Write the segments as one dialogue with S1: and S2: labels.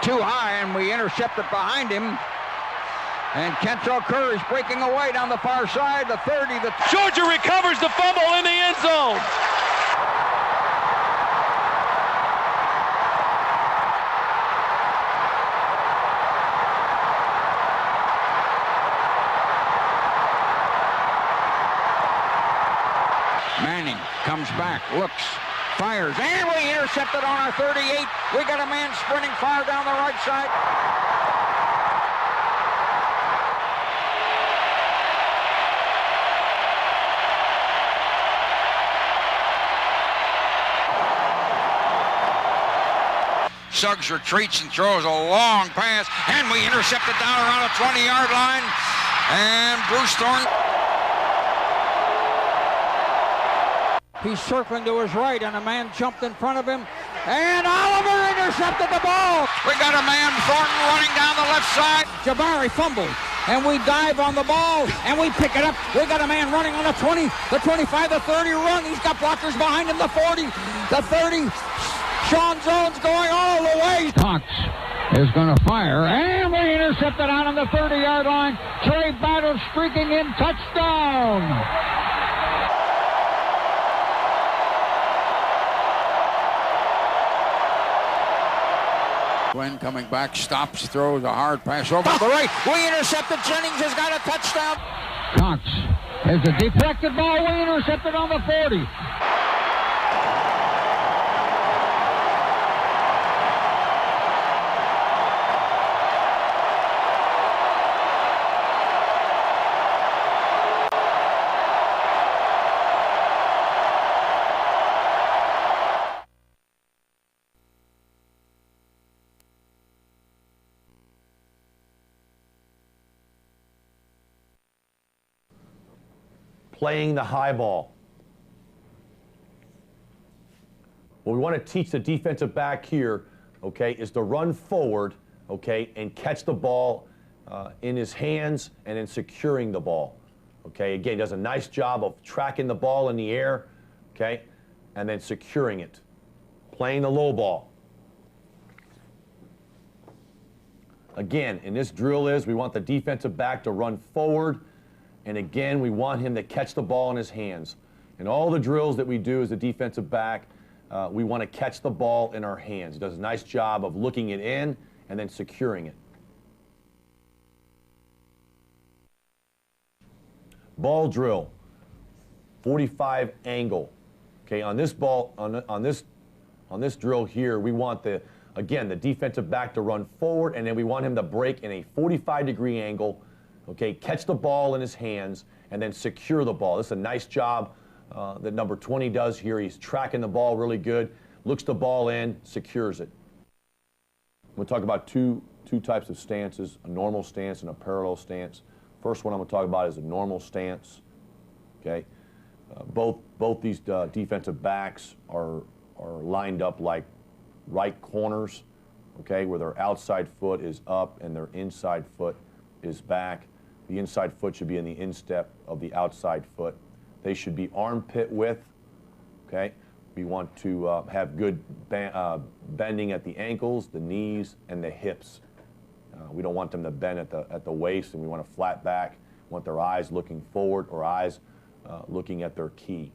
S1: too high, and we intercept it behind him. And Kentrell Kerr is breaking away down the far side. The 30,
S2: Georgia recovers the fumble in the end zone.
S1: Manning comes back, looks, fires, and we intercepted on our 38. We got a man sprinting far down the right side. Suggs retreats and throws a long pass, and we intercept it down around the 20-yard line. And Bruce Thorne. He's circling to his right, and a man jumped in front of him. And Oliver intercepted the ball. We got a man, Thornton, running down the left side. Jabari fumbled, and we dive on the ball, and we pick it up. We got a man running on the 20, the 25, the 30 run. He's got blockers behind him, the 40, the 30. Sean Jones going all the way. Cox is going to fire, and we intercept it out on the 30-yard line. Trey Battle streaking in, touchdown. Glenn coming back, stops, throws a hard pass over to the right. We intercepted. Jennings has got a touchdown. Cox has a deflected ball. We intercepted on the 40.
S3: Playing the high ball. What we want to teach the defensive back here, okay, is to run forward, okay, and catch the ball in his hands and then securing the ball. Okay, again, he does a nice job of tracking the ball in the air, okay, and then securing it. Playing the low ball. Again, in this drill we want the defensive back to run forward. And again, we want him to catch the ball in his hands. In all the drills that we do as a defensive back, we want to catch the ball in our hands. He does a nice job of looking it in and then securing it. Ball drill, 45 angle. Okay, on this ball, on this drill here, we want the defensive back to run forward, and then we want him to break in a 45-degree angle. Okay, catch the ball in his hands and then secure the ball. This is a nice job that number 20 does here. He's tracking the ball really good, looks the ball in, secures it. We'll talk about two types of stances, a normal stance and a parallel stance. First one I'm going to talk about is a normal stance. Okay, both these defensive backs are lined up like right corners. Okay, where their outside foot is up and their inside foot is back. The inside foot should be in the instep of the outside foot. They should be armpit width. Okay, we want to have good bending at the ankles, the knees, and the hips. We don't want them to bend at the waist, and we want a flat back. We want their eyes looking forward or eyes looking at their key.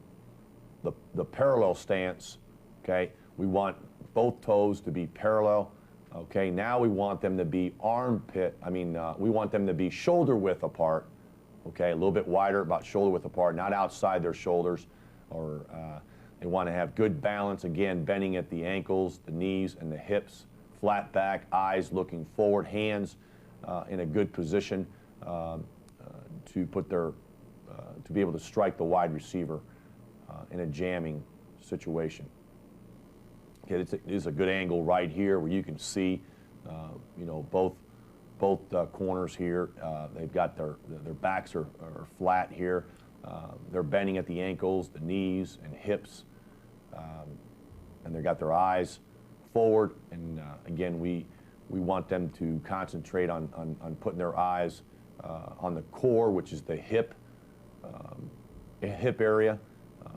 S3: The parallel stance, okay, we want both toes to be parallel. Okay, now we want them to be we want them to be shoulder width apart. Okay, a little bit wider, about shoulder width apart, not outside their shoulders. Or they want to have good balance, again, bending at the ankles, the knees, and the hips. Flat back, eyes looking forward, hands in a good position to put to be able to strike the wide receiver in a jamming situation. Okay, it is a good angle right here where you can see, both corners here. They've got their backs are flat here. They're bending at the ankles, the knees, and hips, and they've got their eyes forward. And again, we want them to concentrate on putting their eyes on the core, which is the hip area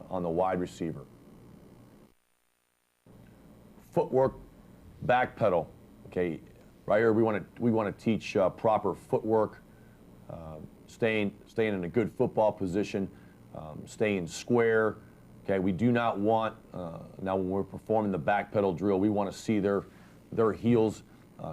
S3: on the wide receiver. Footwork, back pedal. Okay, Right here, we want to teach proper footwork, staying in a good football position, staying square. Okay, we do not want now when we're performing the back pedal drill, we want to see their heels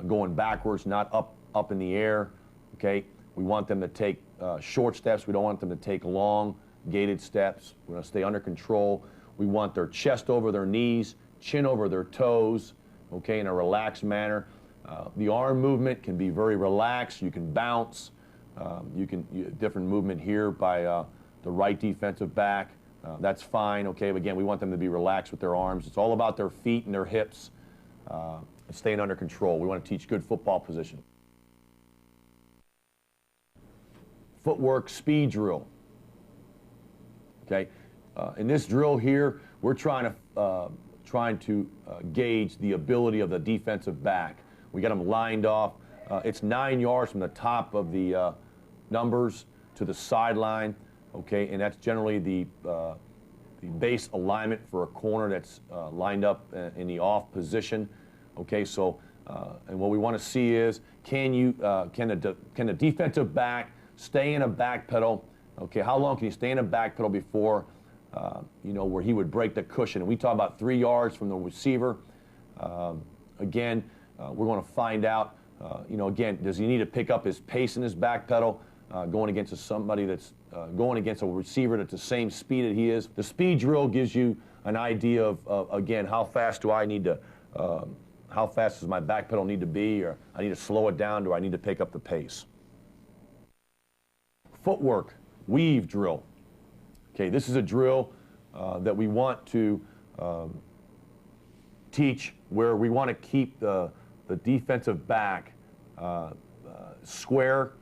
S3: going backwards, not up in the air. Okay, we want them to take short steps. We don't want them to take long, gated steps. We want to stay under control. We want their chest over their knees, chin over their toes, okay, in a relaxed manner. The arm movement can be very relaxed. You can bounce. Different movement here by the right defensive back. That's fine, okay, but again, we want them to be relaxed with their arms. It's all about their feet and their hips, and staying under control. We want to teach good football position. Footwork speed drill. Okay, in this drill here, we're trying to gauge the ability of the defensive back. We got them lined off. It's 9 yards from the top of the numbers to the sideline. Okay, and that's generally the base alignment for a corner that's lined up in the off position. Okay, so and what we want to see is can the defensive back stay in a back pedal? Okay, how long can he stay in a back pedal before where he would break the cushion? And we talk about 3 yards from the receiver. Again, we're going to find out. Again, does he need to pick up his pace in his back pedal? Going against somebody that's going against a receiver that's the same speed that he is. The speed drill gives you an idea of again, how fast do I need to, how fast does my back pedal need to be, or I need to slow it down, do I need to pick up the pace? Footwork, weave drill. Okay, this is a drill that we want to teach where we want to keep the defensive back square.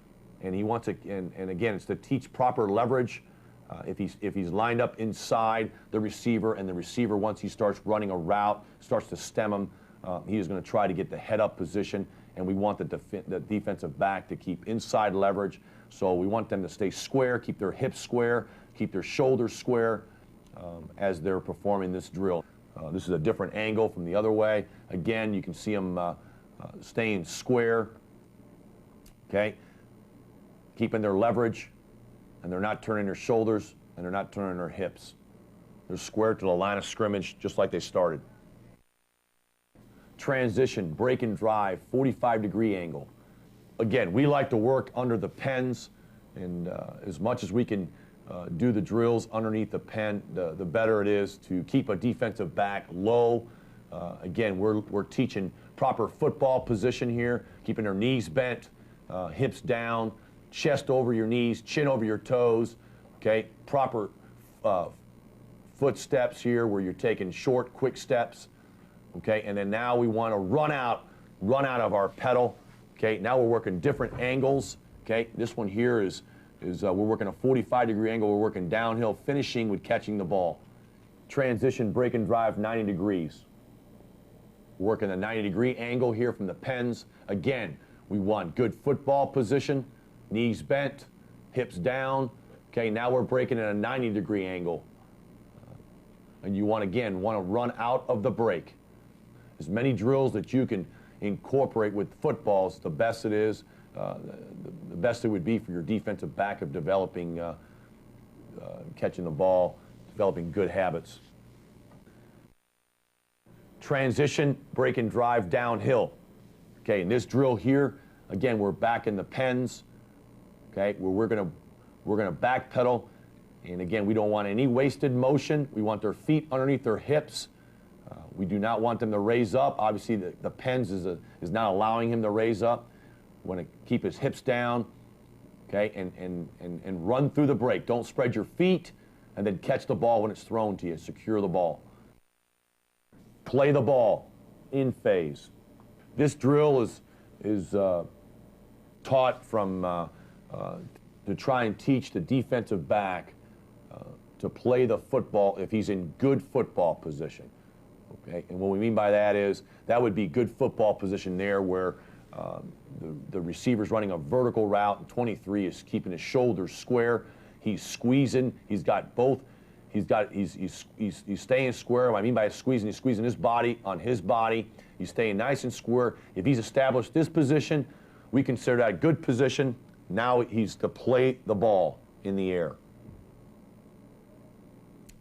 S3: And he wants to, and again, it's to teach proper leverage. If he's lined up inside the receiver, and the receiver, once he starts running a route, starts to stem him, he is going to try to get the head up position. And we want the defensive back to keep inside leverage. So we want them to stay square, keep their hips square, keep their shoulders square as they're performing this drill. This is a different angle from the other way. Again, you can see them staying square. Okay. Keeping their leverage, and they're not turning their shoulders, and they're not turning their hips. They're square to the line of scrimmage, just like they started. Transition, break and drive, 45-degree angle. Again, we like to work under the pens, and as much as we can do the drills underneath the pen, the better it is to keep a defensive back low. Again, we're teaching proper football position here, keeping their knees bent, hips down, chest over your knees, chin over your toes, okay? Proper footsteps here where you're taking short, quick steps, okay? And then now we want to run out of our pedal, okay? Now we're working different angles, okay? This one here is we're working a 45-degree angle. We're working downhill, finishing with catching the ball. Transition, break and drive, 90 degrees. We're working a 90-degree angle here from the pens. Again, we want good football position. Knees bent, hips down. Okay, now we're breaking at a 90-degree angle. And you want to run out of the break. As many drills that you can incorporate with footballs, the best it is. The best it would be for your defensive back of developing, catching the ball, developing good habits. Transition, break and drive downhill. Okay, in this drill here, again, we're back in the pens. Okay, where we're gonna backpedal, and again, we don't want any wasted motion. We want their feet underneath their hips. We do not want them to raise up. Obviously, the pens is not allowing him to raise up. We want to keep his hips down, okay, and run through the break. Don't spread your feet, and then catch the ball when it's thrown to you. Secure the ball. Play the ball in phase. This drill is taught from to try and teach the defensive back to play the football if he's in good football position. Okay, and what we mean by that is that would be good football position there where the receiver's running a vertical route, and 23 is keeping his shoulders square. He's squeezing. He's got both He's staying square. What I mean by squeezing, he's squeezing his body on his body. He's staying nice and square. If he's established this position, we consider that a good position. Now he's to play the ball in the air.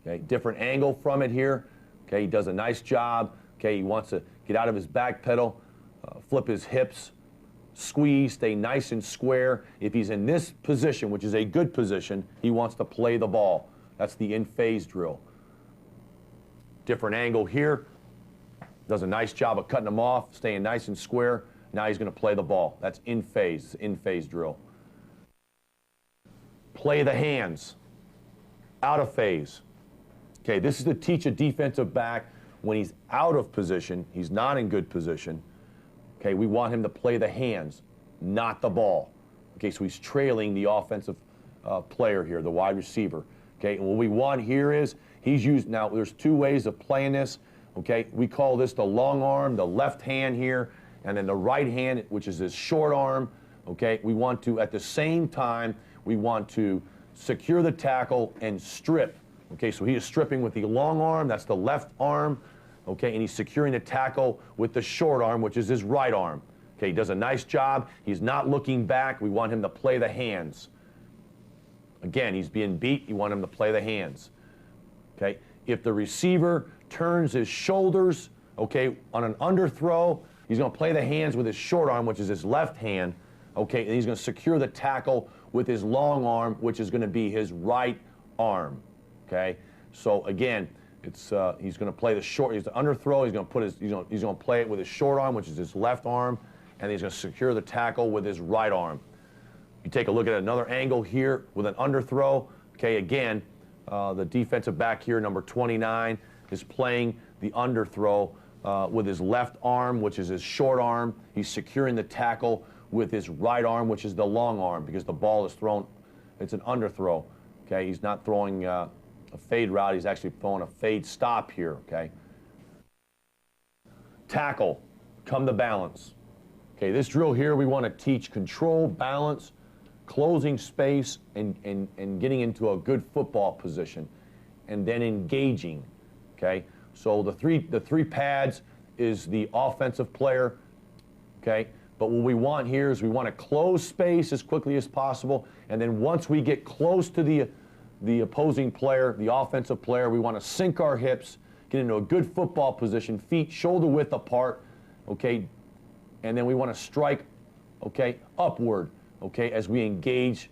S3: Okay, different angle from it here. Okay, he does a nice job. Okay, he wants to get out of his back pedal, flip his hips, squeeze, stay nice and square. If he's in this position, which is a good position, he wants to play the ball. That's the in-phase drill. Different angle here. Does a nice job of cutting him off, staying nice and square. Now he's going to play the ball. That's in-phase drill. Play the hands. Out of phase. Okay, this is to teach a defensive back when he's out of position, he's not in good position. Okay, we want him to play the hands, not the ball. Okay, so he's trailing the offensive player here, the wide receiver. Okay, and what we want here is he's used, now there's two ways of playing this. Okay, we call this the long arm, the left hand here, and then the right hand, which is his short arm. Okay, we want to, at the same time, we want to secure the tackle and strip. Okay, so he is stripping with the long arm, that's the left arm. Okay, and he's securing the tackle with the short arm, which is his right arm. Okay, he does a nice job. He's not looking back. We want him to play the hands. Again, he's being beat. You want him to play the hands. Okay, if the receiver turns his shoulders, okay, on an underthrow, he's going to play the hands with his short arm, which is his left hand. Okay, and he's going to secure the tackle with his long arm, which is going to be his right arm. Okay, so again, it's he's going to play the short. He's the underthrow. He's going to put his. He's going to play it with his short arm, which is his left arm, and he's going to secure the tackle with his right arm. You take a look at another angle here with an underthrow. Okay, again, the defensive back here, number 29, is playing the underthrow with his left arm, which is his short arm. He's securing the tackle with his right arm, which is the long arm, because the ball is thrown. It's an underthrow. Okay, he's not throwing a fade route. He's actually throwing a fade stop here. Okay. Tackle, come to balance. Okay, this drill here, we want to teach control, balance, closing space, and getting into a good football position, and then engaging. Okay, so the three pads is the offensive player. Okay, but what we want here is we want to close space as quickly as possible, and then once we get close to the opposing player, the offensive player, we want to sink our hips, get into a good football position, feet shoulder width apart. Okay, and then we want to strike, okay, upward, okay, as we engage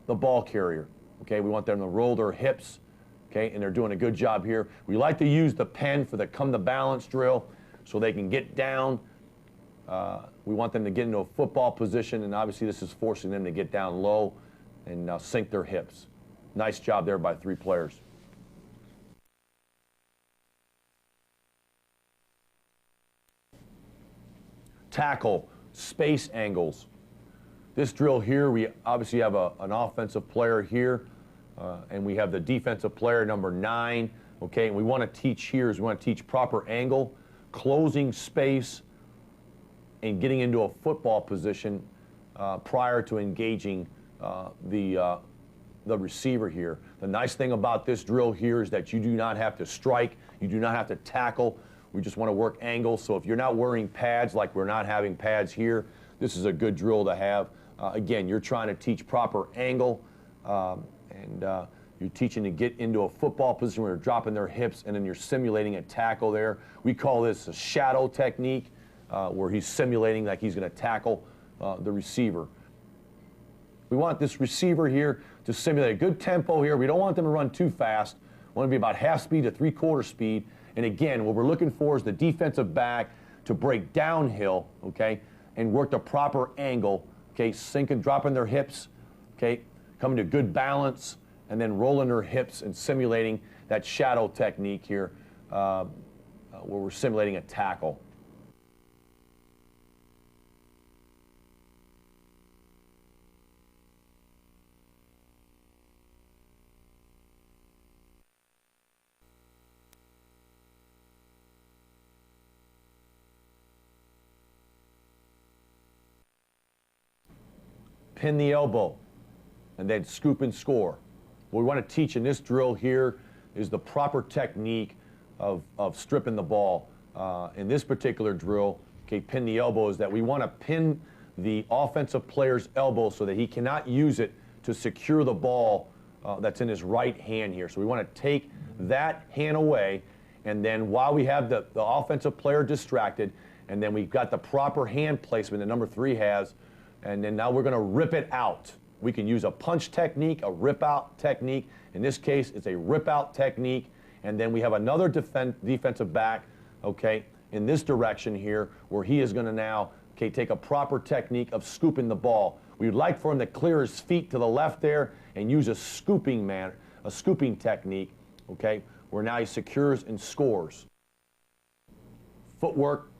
S3: the ball carrier. Okay, we want them to roll their hips, okay, and they're doing a good job here. We like to use the pen for the come to balance drill so they can get down. We want them to get into a football position, and obviously this is forcing them to get down low and sink their hips. Nice job there by three players. Tackle, space angles. This drill here, we obviously have an offensive player here, and we have the defensive player, number 9. Okay, and we want to teach here is we want to teach proper angle, closing space, and getting into a football position prior to engaging the receiver here. The nice thing about this drill here is that you do not have to strike, you do not have to tackle. We just want to work angles. So if you're not wearing pads, like we're not having pads here, this is a good drill to have. Again, you're trying to teach proper angle, and you're teaching to get into a football position where you're dropping their hips, and then you're simulating a tackle there. We call this a shadow technique, where he's simulating like he's going to tackle the receiver. We want this receiver here to simulate a good tempo here. We don't want them to run too fast. We want to be about half speed to 3/4 speed. And again, what we're looking for is the defensive back to break downhill, okay, and work the proper angle, okay, sinking, dropping their hips, okay, coming to good balance, and then rolling their hips and simulating that shadow technique here, where we're simulating a tackle. Pin the elbow, and then scoop and score. What we want to teach in this drill here is the proper technique of stripping the ball. In this particular drill, okay, pin the elbow, is that we want to pin the offensive player's elbow so that he cannot use it to secure the ball that's in his right hand here. So we want to take that hand away, and then while we have the offensive player distracted, and then we've got the proper hand placement that number 3 has, and then now we're going to rip it out. We can use a punch technique, a rip-out technique. In this case, it's a rip-out technique. And then we have another defensive back, okay, in this direction here, where he is going to now, okay, take a proper technique of scooping the ball. We'd like for him to clear his feet to the left there and use a scooping technique, okay, where now he secures and scores. Footwork,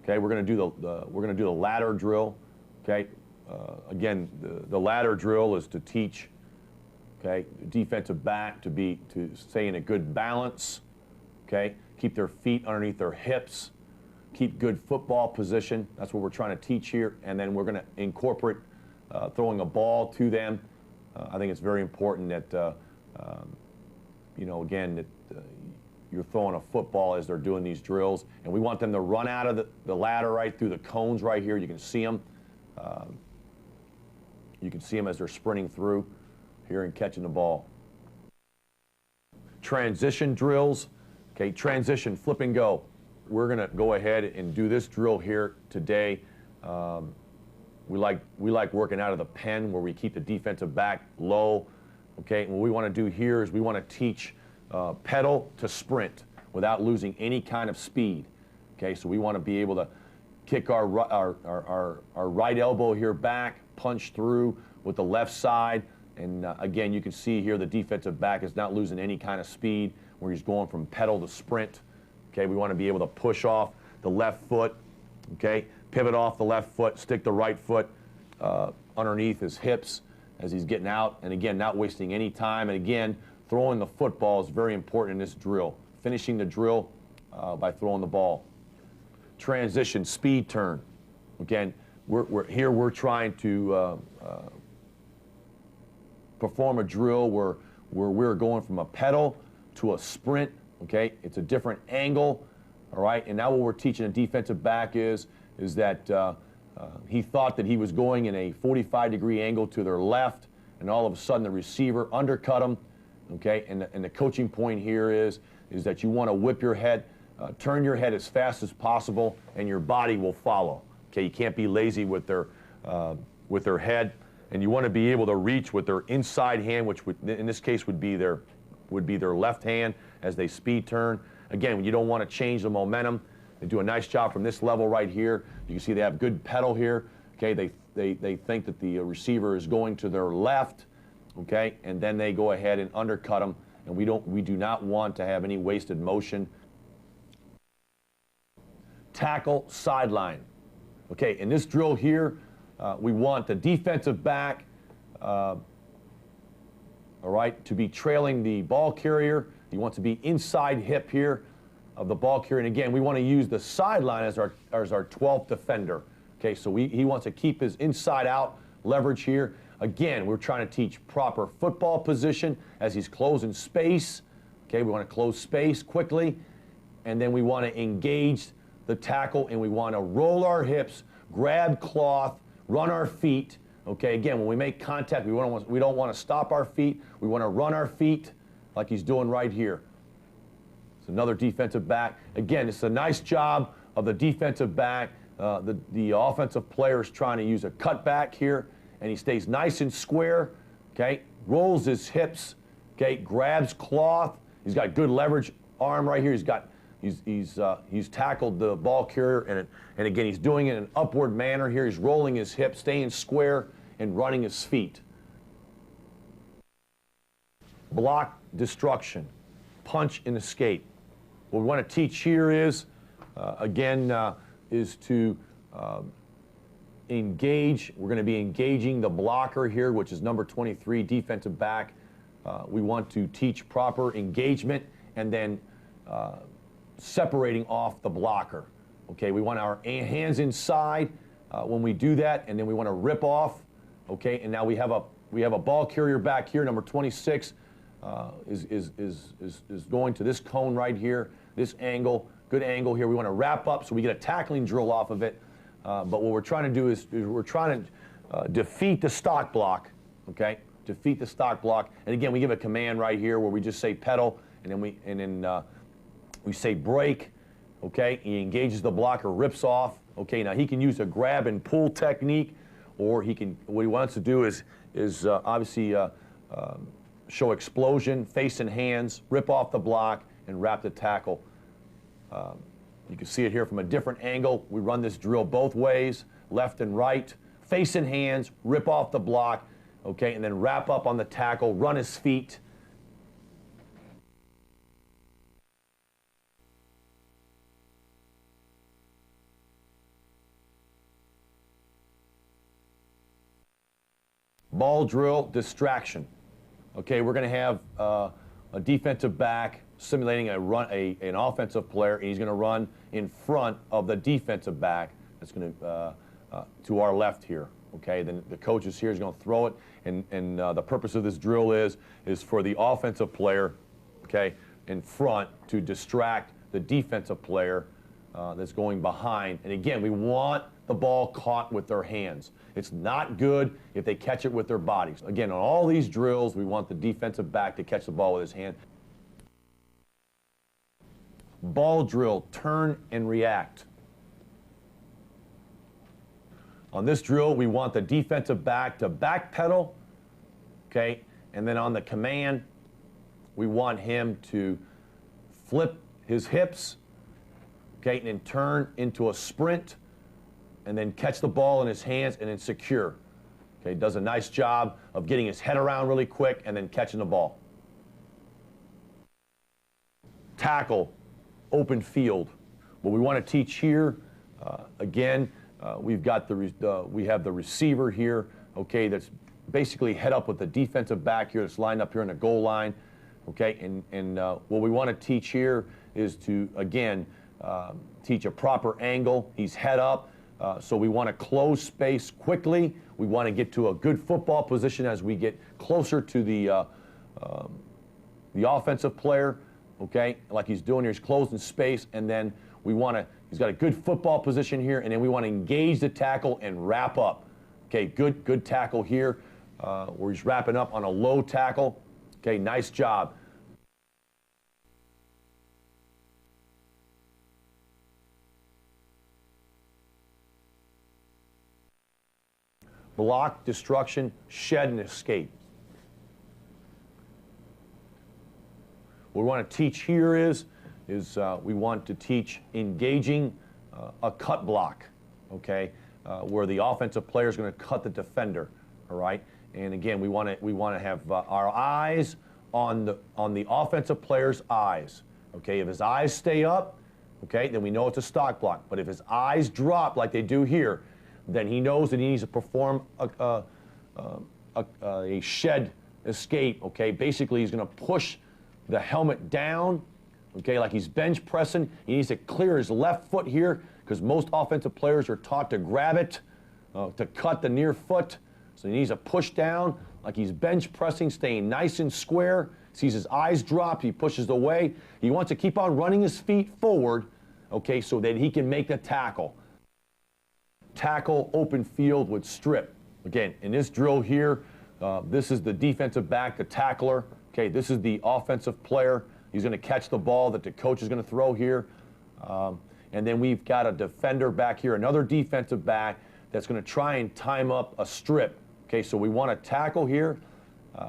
S3: okay, we're going to do the ladder drill, okay. Again, the ladder drill is to teach, okay, defensive back to stay in a good balance, okay, keep their feet underneath their hips, keep good football position. That's what we're trying to teach here. And then we're going to incorporate throwing a ball to them. I think it's very important that, you know, again, that you're throwing a football as they're doing these drills. And we want them to run out of the ladder right through the cones right here. You can see them. You can see them as they're sprinting through here and catching the ball. Transition drills, okay, transition, flip and go. We're going to go ahead and do this drill here today. We like working out of the pen where we keep the defensive back low, okay? And what we want to do here is we want to teach pedal to sprint without losing any kind of speed, okay? So we want to be able to kick our right elbow here back, punch through with the left side, and again, you can see here the defensive back is not losing any kind of speed where he's going from pedal to sprint. Okay, we want to be able to push off the left foot, okay, pivot off the left foot, stick the right foot underneath his hips as he's getting out, and again, not wasting any time, and again, throwing the football is very important in this drill. Finishing the drill by throwing the ball. Transition, speed turn. Again, we're trying to perform a drill where we're going from a pedal to a sprint, okay? It's a different angle, all right? And now what we're teaching a defensive back is that he thought that he was going in a 45-degree angle to their left, and all of a sudden the receiver undercut him, okay? And the coaching point here is that you want to whip your head, turn your head as fast as possible, and your body will follow. Okay, you can't be lazy with their head, and you want to be able to reach with their inside hand, which in this case would be their left hand as they speed turn. Again, you don't want to change the momentum. They do a nice job from this level right here. You can see they have good pedal here. Okay, they think that the receiver is going to their left. Okay, and then they go ahead and undercut them, and we do not want to have any wasted motion. Tackle, sideline. Okay, in this drill here, we want the defensive back, all right, to be trailing the ball carrier. He wants to be inside hip here of the ball carrier. And again, we want to use the sideline as our 12th defender. Okay, so he wants to keep his inside out leverage here. Again, we're trying to teach proper football position as he's closing space. Okay, we want to close space quickly. And then we want to engage the tackle, and we want to roll our hips, grab cloth, run our feet. Okay, again, when we make contact, we don't want to stop our feet. We want to run our feet like he's doing right here. It's another defensive back. Again, it's a nice job of the defensive back. The offensive player is trying to use a cutback here, and he stays nice and square. Okay, rolls his hips. Okay, grabs cloth. He's got good leverage arm right here. He's tackled the ball carrier, and again, he's doing it in an upward manner here. He's rolling his hips, staying square, and running his feet. Block destruction, punch and escape. What we want to teach here is, is to engage. We're going to be engaging the blocker here, which is number 23, defensive back. We want to teach proper engagement and then separating off the blocker. Okay, we want our hands inside when we do that, and then we want to rip off. Okay, and now we have a ball carrier back here, number 26, is going to this cone right here, this angle, good angle here. We want to wrap up so we get a tackling drill off of it. But what we're trying to do is we're trying to defeat the stock block, okay? Defeat the stock block. And again, we give a command right here where we just say pedal, and then we say break, okay? He engages the blocker, rips off, okay? Now he can use a grab and pull technique, or he can, what he wants to do is obviously show explosion, face and hands, rip off the block, and wrap the tackle. You can see it here from a different angle. We run this drill both ways, left and right, face and hands, rip off the block, okay, and then wrap up on the tackle, run his feet. Ball drill, distraction. Okay, we're going to have a defensive back simulating an offensive player, and he's going to run in front of the defensive back that's going to our left here. Okay, then the coach is here, he's going to throw it, and the purpose of this drill is for the offensive player, okay, in front to distract the defensive player that's going behind. And again, we want the ball caught with their hands. It's not good if they catch it with their bodies. Again, on all these drills, we want the defensive back to catch the ball with his hand. Ball drill, turn and react. On this drill, we want the defensive back to backpedal, okay? And then on the command, we want him to flip his hips, okay, and then turn into a sprint, and then catch the ball in his hands and then secure. Okay, does a nice job of getting his head around really quick and then catching the ball. Tackle, open field. What we want to teach here, again, we have the receiver here, okay, that's basically head up with the defensive back here that's lined up here on the goal line, okay, and what we want to teach here is to, again, teach a proper angle. He's head up. So we want to close space quickly. We want to get to a good football position as we get closer to the offensive player, okay, like he's doing here. He's closing space, and then he's got a good football position here, and then we want to engage the tackle and wrap up. Okay, good tackle here where he's wrapping up on a low tackle. Okay, nice job. Block, destruction, shed, and escape. What we want to teach here is we want to teach engaging a cut block, okay, where the offensive player is going to cut the defender, all right? And again, we want to have our eyes on the offensive player's eyes, okay? If his eyes stay up, okay, then we know it's a stock block. But if his eyes drop like they do here, then he knows that he needs to perform a shed escape, okay? Basically, he's going to push the helmet down, okay, like he's bench pressing. He needs to clear his left foot here because most offensive players are taught to grab it, to cut the near foot. So he needs to push down like he's bench pressing, staying nice and square. Sees his eyes drop, he pushes away. He wants to keep on running his feet forward, okay, so that he can make the tackle. Tackle, open field with strip. Again, in this drill here, this is the defensive back, the tackler. Okay, this is the offensive player. He's going to catch the ball that the coach is going to throw here. And then we've got a defender back here, another defensive back that's going to try and time up a strip. Okay, so we want to tackle here,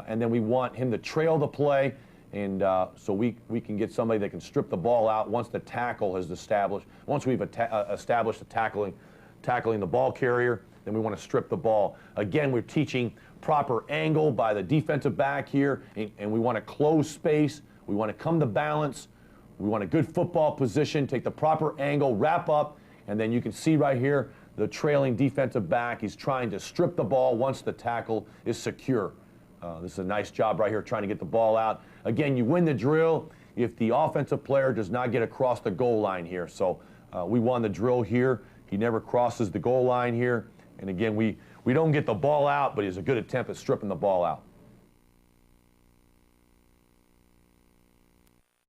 S3: and then we want him to trail the play, and so we can get somebody that can strip the ball out once the tackle is established. Once we've established the tackling the ball carrier, then we want to strip the ball. Again, we're teaching proper angle by the defensive back here, and we want to close space. We want to come to balance. We want a good football position, take the proper angle, wrap up, and then you can see right here the trailing defensive back. He's trying to strip the ball once the tackle is secure. This is a nice job right here trying to get the ball out. Again, you win the drill if the offensive player does not get across the goal line here. So we won the drill here. He never crosses the goal line here. And again, we don't get the ball out, but it's a good attempt at stripping the ball out.